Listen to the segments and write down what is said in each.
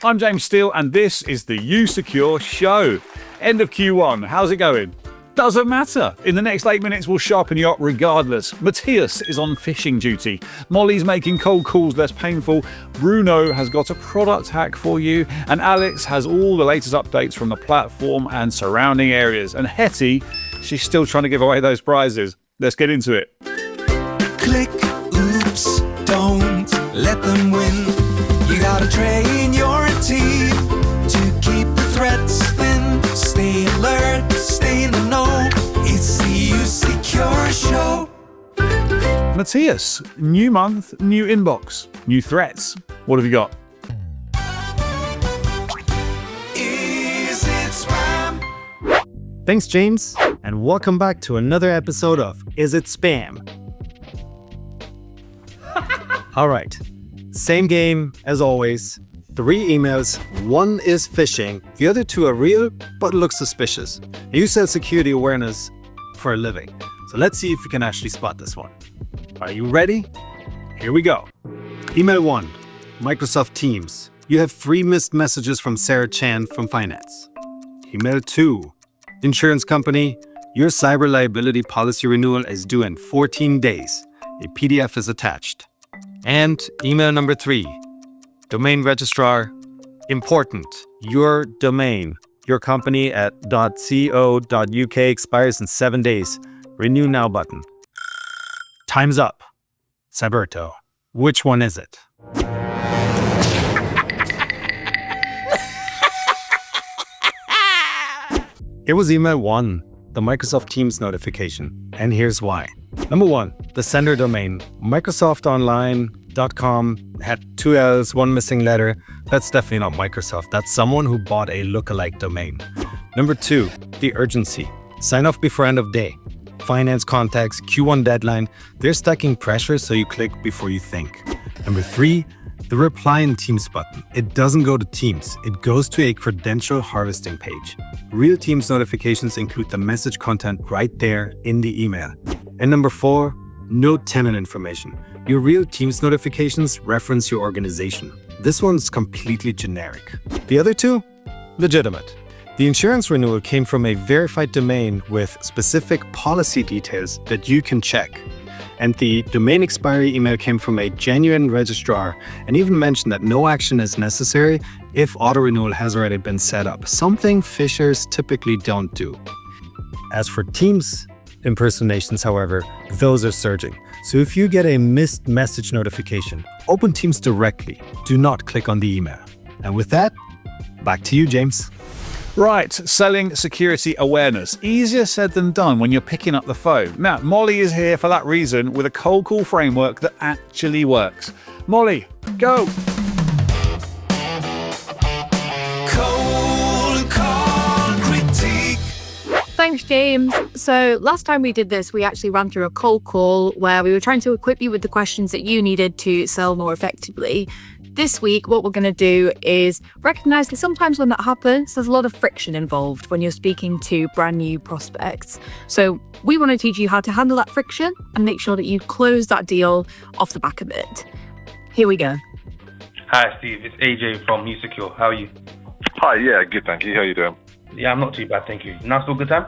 I'm James Steele, and this is the usecure show. End of Q1. How's it going? Doesn't matter. In the next 8 minutes, we'll sharpen you up regardless. Matthias is on phishing duty. Molly's making cold calls less painful. Bruno has got a product hack for you. And Alex has all the latest updates from the platform and surrounding areas. And Hetty, she's still trying to give away those prizes. Let's get into it. Click, oops, don't let them win. You gotta train your team to keep the threats thin. Stay alert, stay in the know. It's the usecure show. Matthias, new month, new inbox, new threats. What have you got? Is it spam? Thanks, James, and welcome back to another episode of Is It Spam? All right, same game as always. 3 emails, one is phishing, the other 2 are real but look suspicious. You sell security awareness for a living, so let's see if you can actually spot this one. Are you ready? Here we go. Email 1, Microsoft Teams. You have 3 missed messages from Sarah Chan from Finance. Email 2, Insurance Company. Your cyber liability policy renewal is due in 14 days. A PDF is attached. And email number 3, Domain Registrar. Important. Your domain, your company at .co.uk expires in 7 days. Renew now button. Time's up. Saberto, which one is it? Here was email 1, the Microsoft Teams notification, and here's why. Number 1, the sender domain, microsoftonline.com, had 2 L's, 1 missing letter. That's definitely not Microsoft. That's someone who bought a lookalike domain. Number 2, the urgency. Sign off before end of day. Finance contacts, Q1 deadline. They're stacking pressure, so you click before you think. Number 3, the reply in Teams button. It doesn't go to Teams. It goes to a credential harvesting page. Real Teams notifications include the message content right there in the email. And number 4, no tenant information. Your real Teams notifications reference your organization. This one's completely generic. The other 2, legitimate. The insurance renewal came from a verified domain with specific policy details that you can check. And the domain expiry email came from a genuine registrar and even mentioned that no action is necessary if auto renewal has already been set up, something phishers typically don't do. As for Teams impersonations, however, those are surging. So if you get a missed message notification, open Teams directly. Do not click on the email. And with that, back to you, James. Right, selling security awareness. Easier said than done when you're picking up the phone. Now, Molly is here for that reason with a cold call framework that actually works. Molly, go! Cold call critique. Thanks, James. So last time we did this, we actually ran through a cold call where we were trying to equip you with the questions that you needed to sell more effectively. This week, what we're going to do is recognize that sometimes when that happens, there's a lot of friction involved when you're speaking to brand new prospects. So we want to teach you how to handle that friction and make sure that you close that deal off the back of it. Here we go. Hi, Steve. It's AJ from usecure. How are you? Hi, yeah, good, thank you. How are you doing? Yeah, I'm not too bad, thank you. Now still a good time?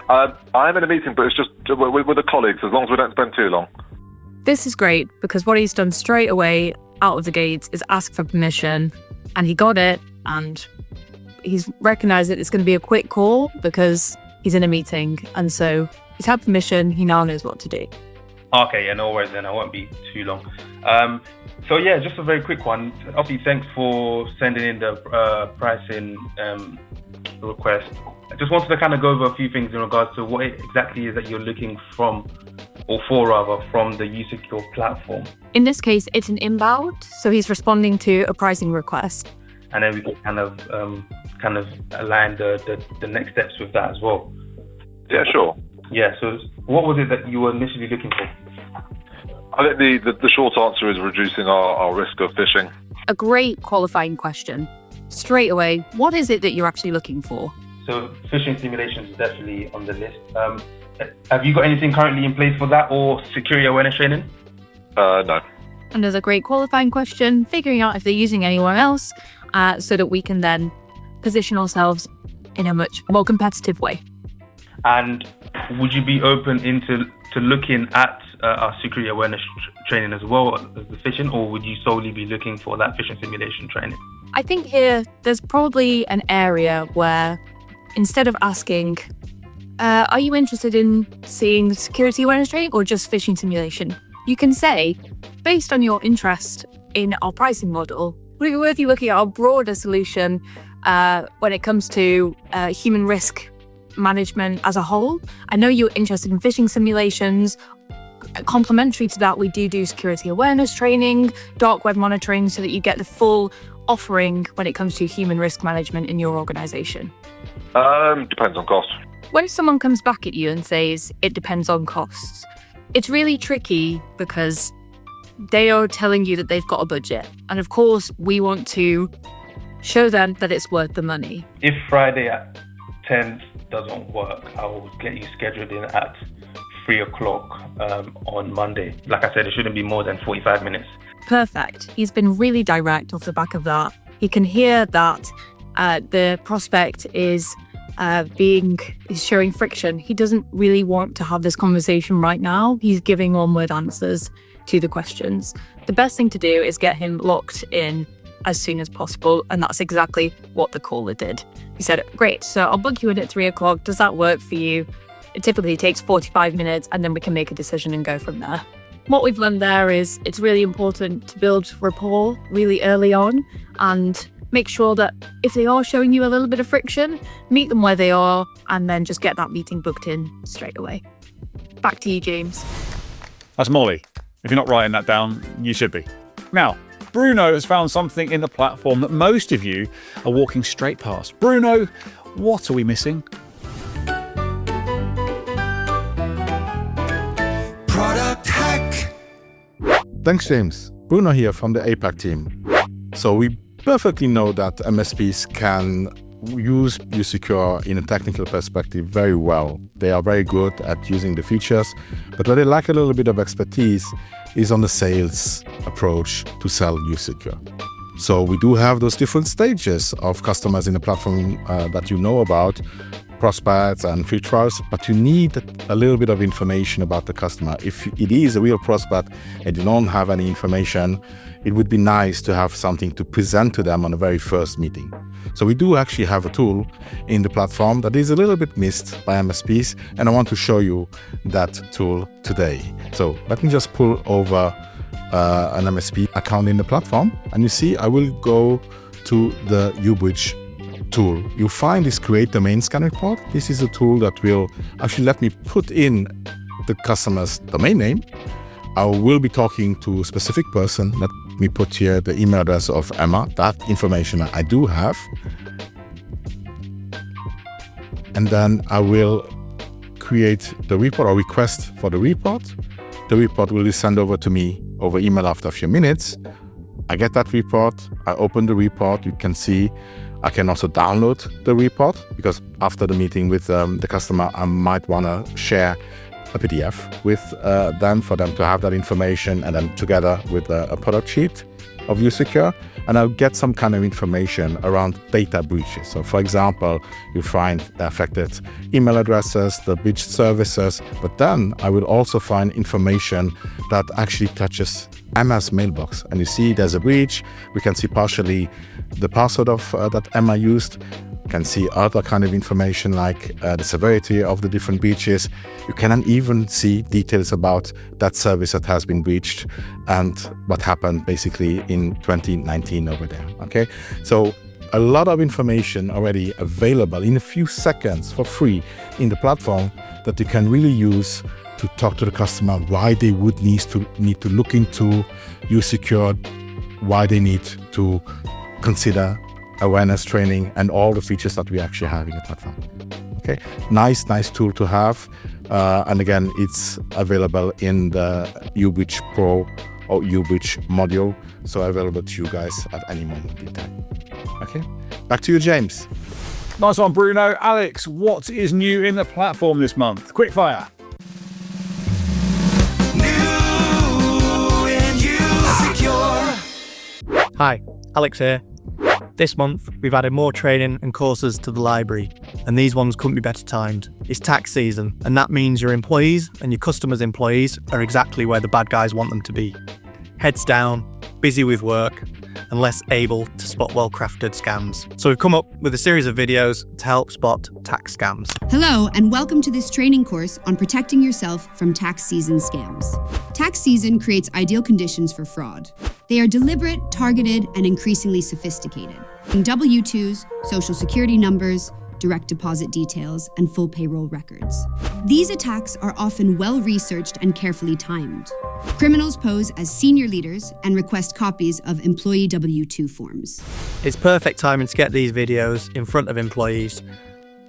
I'm in a meeting, but it's just with the colleagues, as long as we don't spend too long. This is great because what he's done straight away out of the gates is ask for permission, and he got it, and he's recognized that it's going to be a quick call because he's in a meeting, and so he's had permission. He now knows what to do. Okay, yeah, no worries then. I won't be too long. So yeah, just a very quick one. Obviously, thanks for sending in the pricing request. I just wanted to kind of go over a few things in regards to what it exactly is that you're looking from the usecure platform. In this case, it's an inbound, so he's responding to a pricing request. And then we can kind of align the next steps with that as well. Yeah, sure. Yeah, so what was it that you were initially looking for? I think the short answer is reducing our risk of phishing. A great qualifying question. Straight away, what is it that you're actually looking for? So phishing simulations is definitely on the list. Have you got anything currently in place for that or security awareness training? No. And there's a great qualifying question, figuring out if they're using anyone else. so that we can then position ourselves in a much more competitive way. And would you be open to looking at our security awareness training as well as the phishing, or would you solely be looking for that phishing simulation training? I think here there's probably an area where instead of asking, are you interested in seeing security awareness training or just phishing simulation? You can say, based on your interest in our pricing model, would it be worth you looking at our broader solution when it comes to human risk management as a whole? I know you're interested in phishing simulations. Complementary to that, we do security awareness training, dark web monitoring, so that you get the full offering when it comes to human risk management in your organization. Depends on cost. When someone comes back at you and says it depends on costs, it's really tricky because they are telling you that they've got a budget. And of course, we want to show them that it's worth the money. If Friday at 10 doesn't work, I will get you scheduled in at 3 o'clock on Monday. Like I said, it shouldn't be more than 45 minutes. Perfect. He's been really direct off the back of that. He can hear that the prospect is showing friction. He doesn't really want to have this conversation right now. He's giving one-word answers to the questions. The best thing to do is get him locked in as soon as possible, and that's exactly what the caller did. He said, great, so I'll book you in at 3 o'clock. Does that work for you? It typically takes 45 minutes, and then we can make a decision and go from there. What we've learned there is it's really important to build rapport really early on and make sure that if they are showing you a little bit of friction, meet them where they are and then just get that meeting booked in straight away. Back to you, James. That's Molly. If you're not writing that down, you should be. Now, Bruno has found something in the platform that most of you are walking straight past. Bruno, what are we missing? Product hack. Thanks, James. Bruno here from the APAC team. So we perfectly know that MSPs can use usecure in a technical perspective very well. They are very good at using the features, but where they lack a little bit of expertise is on the sales approach to sell usecure. So we do have those different stages of customers in the platform that you know about, prospects and free trials, but you need a little bit of information about the customer. If it is a real prospect and you don't have any information, it would be nice to have something to present to them on the very first meeting. So we do actually have a tool in the platform that is a little bit missed by MSPs, and I want to show you that tool today. So let me just pull over an MSP account in the platform, and you see I will go to the uBreach tool. You find this create domain scan report. This is a tool that will actually let me put in the customer's domain name. I will be talking to a specific person. Let me put here the email address of Emma. That information I do have. And then I will create the report or request for the report. The report will be sent over to me over email after a few minutes. I get that report. I open the report. You can see I can also download the report because after the meeting with the customer, I might want to share a PDF with them for them to have that information, and then together with a product sheet of usecure, and I'll get some kind of information around data breaches. So for example, you find the affected email addresses, the breached services, but then I will also find information that actually touches Emma's mailbox. And you see there's a breach. We can see partially the password of that Emma used. You can see other kind of information like the severity of the different breaches. You can even see details about that service that has been breached and what happened basically in 2019 over there. Okay, so a lot of information already available in a few seconds for free in the platform that you can really use to talk to the customer why they would need to look into usecure, why they need to consider awareness training and all the features that we actually have in the platform. Okay, nice tool to have. And again, it's available in the uBreach Pro or uBreach module, so available to you guys at any moment in time. Okay, back to you, James. Nice one, Bruno. Alex, what is new in the platform this month? Quick fire. New and usecure. Hi, Alex here. This month, we've added more training and courses to the library, and these ones couldn't be better timed. It's tax season, and that means your employees and your customers' employees are exactly where the bad guys want them to be. Heads down, busy with work, and less able to spot well-crafted scams. So we've come up with a series of videos to help spot tax scams. Hello, and welcome to this training course on protecting yourself from tax season scams. Tax season creates ideal conditions for fraud. They are deliberate, targeted, and increasingly sophisticated. W-2s, social security numbers, direct deposit details, and full payroll records. These attacks are often well-researched and carefully timed. Criminals pose as senior leaders and request copies of employee W-2 forms. It's perfect timing to get these videos in front of employees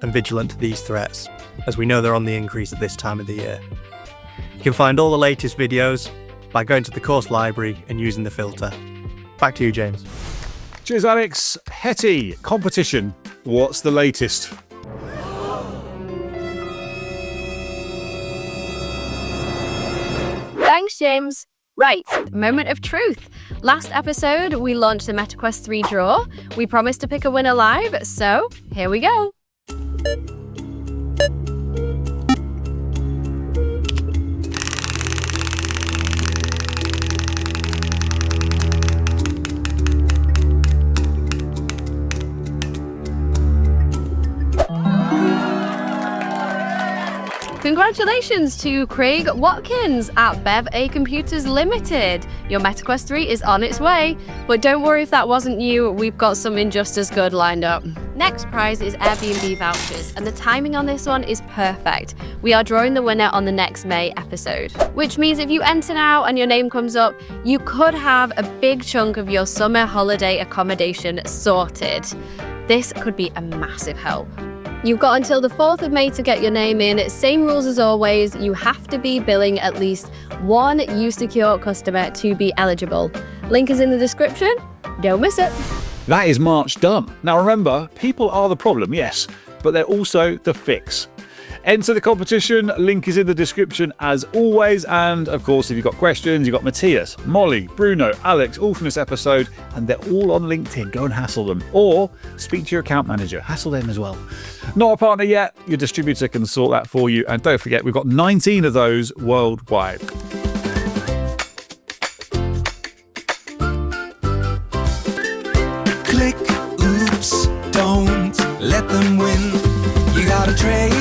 and vigilant to these threats, as we know they're on the increase at this time of the year. You can find all the latest videos by going to the course library and using the filter. Back to you, James. Cheers, Alex. Hetty, competition. What's the latest? Thanks, James. Right, moment of truth. Last episode, we launched the MetaQuest 3 draw. We promised to pick a winner live, so here we go. Congratulations to Craig Watkins at Bev A Computers Limited. Your MetaQuest 3 is on its way, but don't worry if that wasn't you, we've got something just as good lined up. Next prize is Airbnb vouchers, and the timing on this one is perfect. We are drawing the winner on the next May episode, which means if you enter now and your name comes up, you could have a big chunk of your summer holiday accommodation sorted. This could be a massive help. You've got until the 4th of May to get your name in. Same rules as always. You have to be billing at least one usecure customer to be eligible. Link is in the description. Don't miss it. That is March done. Now remember, people are the problem, yes, but they're also the fix. Enter the competition, link is in the description as always, and of course if you've got questions, you've got Matthias, Molly, Bruno, Alex, all from this episode, and they're all on LinkedIn. Go and hassle them, or speak to your account manager, hassle them as well. Not a partner yet? Your distributor can sort that for you, and don't forget we've got 19 of those worldwide. Click, oops, don't let them win. You gotta train